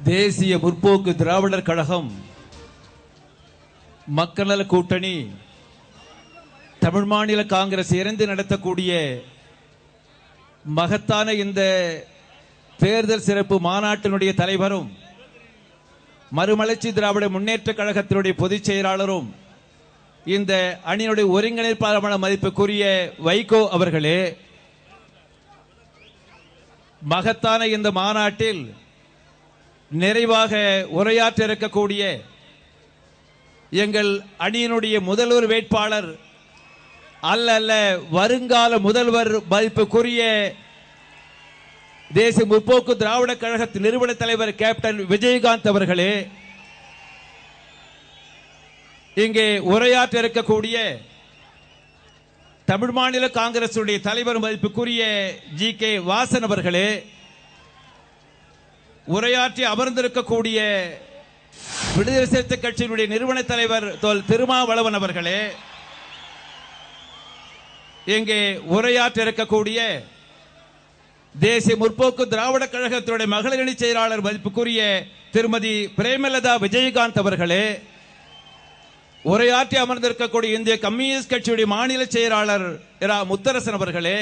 தேசிய முற்போக்கு திராவிடர் கழகம், மக்கள் நல கூட்டணி, தமிழ் மாநில காங்கிரஸ் இணைந்து நடத்தக்கூடிய மகத்தான இந்த தேர்தல் சிறப்பு மாநாட்டினுடைய தலைவரும் மறுமலர்ச்சி திராவிட முன்னேற்ற கழகத்தினுடைய பொதுச் செயலாளரும் இந்த அணியினுடைய ஒருங்கிணைப்பாளரான மதிப்புக்குரிய வைகோ அவர்களே, மகத்தான இந்த மாநாட்டில் நிறைவாக உரையாற்ற இருக்கக்கூடிய எங்கள் அணியினுடைய முதல்வர் வேட்பாளர் அல்ல வருங்கால முதல்வர் மதிப்புக்குரிய தேசிய முற்போக்கு திராவிட கழகத்தின் நிறுவன தலைவர் கேப்டன் விஜயகாந்த் அவர்களே, இங்கே உரையாற்ற இருக்கக்கூடிய தமிழ் மாநில காங்கிரஸ் தலைவர் மதிப்புக்குரிய ஜி.கே. வாசன் அவர்களே, உரையாற்றி அமர்ந்திருக்கக்கூடிய விடுதலை சிறுத்தை கட்சியினுடைய நிறுவன தலைவர் திருமாவளவன் அவர்களே, இங்கே உரையாற்ற இருக்கக்கூடிய தேசிய முற்போக்கு திராவிட கழகத்தினுடைய மகளிர் அணி செயலாளர் மதிப்புக்குரிய திருமதி பிரேமலதா விஜயகாந்த் அவர்களே, உரையாற்றி அமர்ந்திருக்கக்கூடிய இந்திய கம்யூனிஸ்ட் கட்சியுடைய மாநில செயலாளர் இரா முத்தரசன் அவர்களே,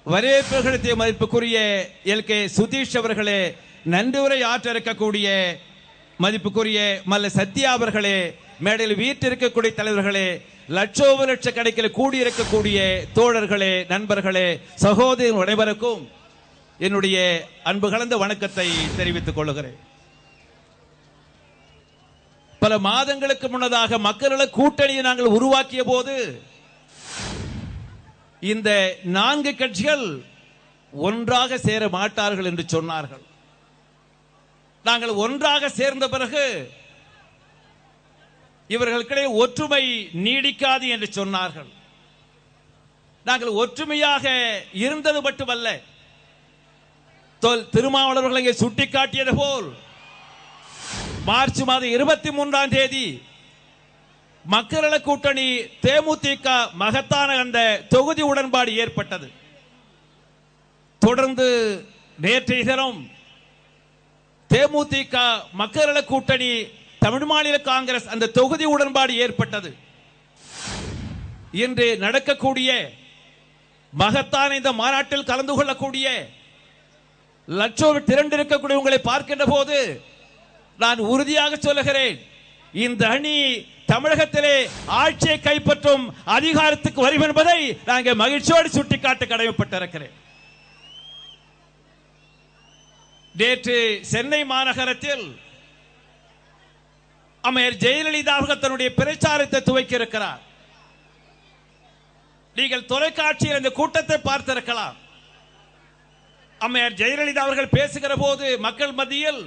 வரவேற்பு மதிப்புக்குரிய எல்.கே. சுதீஷ் அவர்களே, நன்றி உரை ஆற்ற இருக்கக்கூடிய மதிப்புக்குரிய மல்ல சத்யா அவர்களே, மேடையில் வீட்டிருக்கக்கூடிய தலைவர்களே, லட்சோப லட்ச கணக்கில் கூடியிருக்கக்கூடிய தோழர்களே, நண்பர்களே, சகோதரர் அனைவருக்கும் என்னுடைய அன்பு கலந்த வணக்கத்தை தெரிவித்துக் கொள்கிறேன். பல மாதங்களுக்கு முன்னதாக மக்கள் நல கூட்டணியை நாங்கள் உருவாக்கிய போது இந்த 4 கட்சிகள் ஒன்றாக சேர மாட்டார்கள் என்று சொன்னார்கள். நாங்கள் ஒன்றாக சேர்ந்த பிறகு இவர்களுக்கிடையே ஒற்றுமை நீடிக்காது என்று சொன்னார்கள். நாங்கள் ஒற்றுமையாக இருந்தது மட்டுமல்ல, திருமாவளவர்கள் இங்கே சுட்டிக்காட்டியது போல் மார்ச் மாதம் 23ஆம் தேதி மக்கள் நல கூட்டணி தேமுதிக மகத்தான அந்த தொகுதி உடன்பாடு ஏற்பட்டது. தொடர்ந்து நேற்றைய தினம் தேமுதிக மக்கள் நல கூட்டணி தமிழ் மாநில காங்கிரஸ் அந்த தொகுதி உடன்பாடு ஏற்பட்டது. இன்று நடக்கக்கூடிய மகத்தான இந்த மாநாட்டில் கலந்து கொள்ளக்கூடிய லட்சோடு திரண்டிருக்கக்கூடிய உங்களை பார்க்கின்ற போது நான் உறுதியாக சொல்லுகிறேன், இந்த அணி தமிழகத்திலே ஆட்சியை கைப்பற்றும் அதிகாரத்துக்கு வரும் என்பதை நாங்கள் மகிழ்ச்சியோடு சுட்டிக்காட்ட கடமைப்பட்டிருக்கிறேன். நேற்று சென்னை மாநகரத்தில் அம்மையார் ஜெயலலிதா அவர்கள் தன்னுடைய பிரச்சாரத்தை துவக்கி இருக்கிறார். நீங்கள் தொலைக்காட்சியில் இந்த கூட்டத்தை பார்த்திருக்கலாம். அம்மையார் ஜெயலலிதா அவர்கள் பேசுகிற போது மக்கள் மத்தியில்